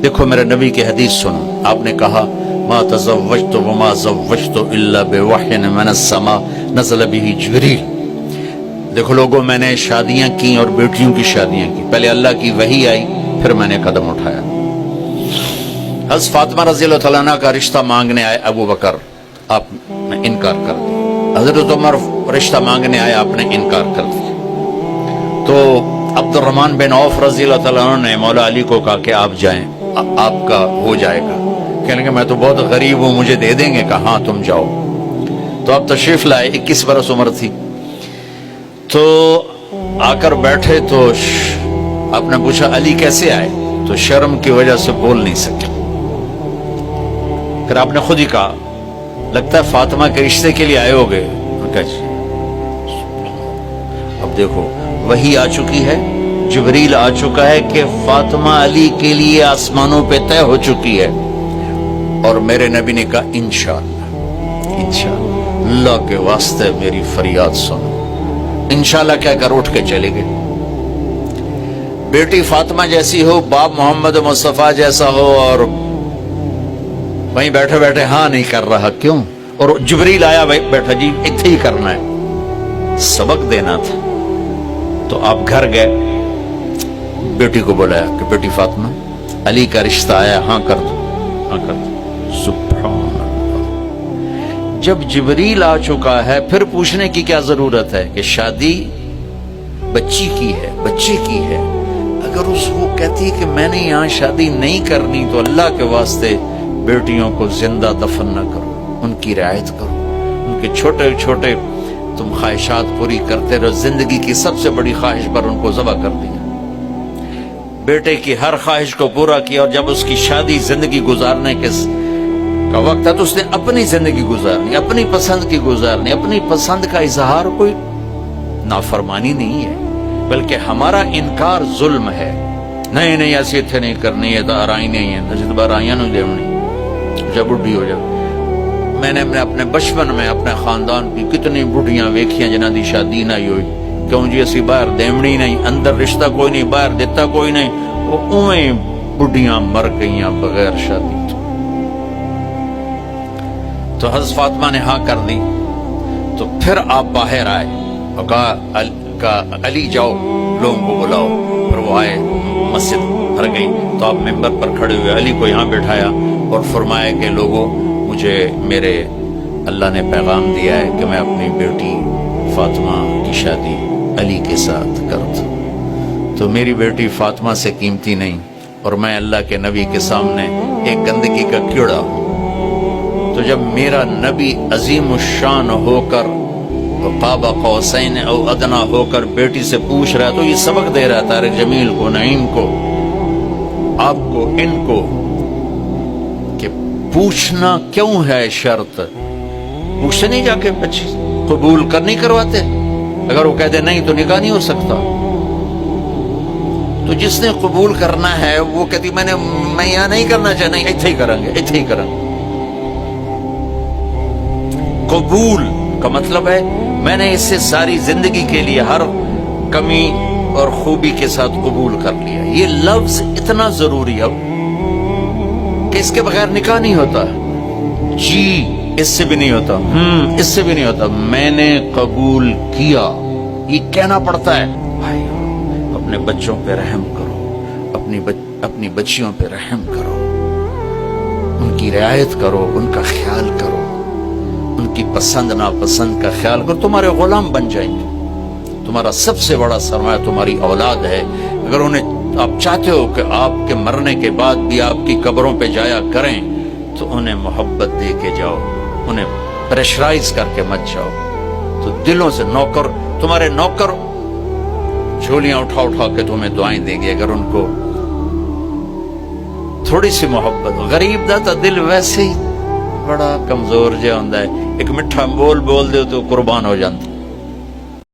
دیکھو میرے نبی کی حدیث سنو، آپ نے کہا ما تزوجت وما زوجت الا بوحی من السماء نزل به جبریل۔ دیکھو لوگوں، میں نے شادیاں کی اور بیٹیوں کی شادیاں کی، پہلے اللہ کی وحی آئی پھر میں نے قدم اٹھایا۔ حضرت فاطمہ رضی اللہ تعالیٰ عنہ کا رشتہ مانگنے آئے ابو بکر، آپ نے انکار کر دیا۔ حضرت عمر رشتہ مانگنے آئے، آپ نے انکار کر دیا۔ تو عبد الرحمن بن عوف رضی اللہ تعالیٰ عنہ نے مولا علی کو کہا کہ آپ جائیں، آپ کا ہو جائے گا۔ کہنے کہ میں تو بہت غریب ہوں، مجھے دے دیں گے؟ کہا ہاں تم جاؤ۔ تو آپ تشریف لائے، 21 برس عمر تھی۔ تو آ کر بیٹھے تو آپ نے پوچھا علی کیسے آئے؟ تو شرم کی وجہ سے بول نہیں سکے۔ پھر آپ نے خود ہی کہا لگتا ہے فاطمہ کے رشتے کے لیے آئے ہوگے۔ اب دیکھو وہی آ چکی ہے، جبریل آ چکا ہے کہ فاطمہ علی کے لیے آسمانوں پہ طے ہو چکی ہے، اور میرے نبی نے کہا انشاءاللہ، انشاءاللہ اللہ کے واسطے میری فریاد سنو۔ انشاءاللہ کہہ کر اٹھ کے چلے گئے۔ بیٹی فاطمہ جیسی ہو، باپ محمد مصطفیٰ جیسا ہو، اور وہیں بیٹھے بیٹھے ہاں نہیں کر رہا، کیوں؟ اور جبریل آیا بیٹھا جی اتنے ہی کرنا ہے، سبق دینا تھا۔ تو آپ گھر گئے، بیٹی کو بلایا کہ بیٹی فاطمہ علی کا رشتہ آیا، ہاں کر دو، ہاں کر دو۔ سبحان اللہ، جب جبریل آ چکا ہے پھر پوچھنے کی کیا ضرورت ہے کہ شادی بچی کی ہے، بچے کی ہے۔ اگر اس وہ کہتی کہ میں نے یہاں شادی نہیں کرنی تو اللہ کے واسطے بیٹیوں کو زندہ دفن نہ کرو، ان کی رعایت کرو، ان کے چھوٹے چھوٹے تم خواہشات پوری کرتے رہو۔ زندگی کی سب سے بڑی خواہش پر ان کو ذبح کر دیا، بیٹے کی ہر خواہش کو پورا کیا، اور جب اس کی شادی زندگی گزارنے کا وقت ہے تو اس نے اپنی زندگی گزارنی، اپنی پسند کی گزارنی۔ اپنی پسند کا اظہار کوئی نافرمانی نہیں ہے، بلکہ ہمارا انکار ظلم ہے۔ نہیں نہیں ایسی اتھے نہیں کرنی ہے، تو آرائی نہیں ہے، جد بار آئیاں نہیں دیونی جب بڑھی ہو جائے۔ میں نے اپنے بچپن میں اپنے خاندان کی کتنی بڑھیاں ویکھیاں جنہاں دی شادی نہ ہوئی، کیوں جی اسی باہر دیمنی نہیں، اندر رشتہ کوئی نہیں، باہر دیتا کوئی نہیں، وہ اویں بڑھیاں مر گئیاں بغیر شادی۔ تو حضرت فاطمہ نے ہاں کر دی۔ تو پھر آپ باہر آئے اور کہا علی جاؤ لوگوں کو بلاؤ۔ پھر وہ آئے، مسجد بھر گئی، تو آپ ممبر پر کھڑے ہوئے علی کو یہاں بٹھایا اور فرمایا کہ لوگوں، مجھے میرے اللہ نے پیغام دیا ہے کہ میں اپنی بیٹی فاطمہ کی شادی علی کے ساتھ کر دوں۔ تو میری بیٹی فاطمہ سے قیمتی نہیں، اور میں اللہ کے نبی کے سامنے ایک گندگی کا کیڑا ہوں۔ تو جب میرا نبی عظیم الشان ہو کر قاب قوسین او ادنا ہو کر بیٹی سے پوچھ رہا ہے، تو یہ سبق دے رہا ہے طارق جمیل کو، نعیم کو، آپ کو، ان کو، کہ پوچھنا کیوں ہے شرط؟ پوچھتے نہیں جا کے بچی قبول کر نہیں کرواتے؟ اگر وہ کہہ دے نہیں تو نکاح نہیں ہو سکتا۔ تو جس نے قبول کرنا ہے وہ کہتی میں یہاں نہیں کرنا چاہتا، نہیں اتھے ہی کریں گے، اتھے ہی کریں گے۔ قبول کا مطلب ہے میں نے اس سے ساری زندگی کے لیے ہر کمی اور خوبی کے ساتھ قبول کر لیا۔ یہ لفظ اتنا ضروری ہے کہ اس کے بغیر نکاح نہیں ہوتا۔ جی اس سے بھی نہیں ہوتا، اس سے بھی نہیں ہوتا، میں نے قبول کیا، یہ کہنا پڑتا ہے۔ بھائی اپنے بچوں پہ رحم کرو، اپنی بچیوں پہ رحم کرو، ان کی رعایت کرو، ان کا خیال کرو، ان کی پسند ناپسند کا خیال کرو، تمہارے غلام بن جائیں گے۔ تمہارا سب سے بڑا سرمایہ تمہاری اولاد ہے۔ اگر انہیں آپ چاہتے ہو کہ آپ کے مرنے کے بعد بھی آپ کی قبروں پہ جایا کریں تو انہیں محبت دے کے جاؤ، انہیں پریشرائز کر کے مت جاؤ۔ تو دلوں سے نوکر، تمہارے نوکر جھولیاں اٹھا اٹھا کے تمہیں دعائیں دیں گے اگر ان کو تھوڑی سی محبت۔ غریب دا تا دل ویسے ہی بڑا کمزور جہا ہوندا ہے، ایک میٹھا بول دے تو قربان ہو جاتا۔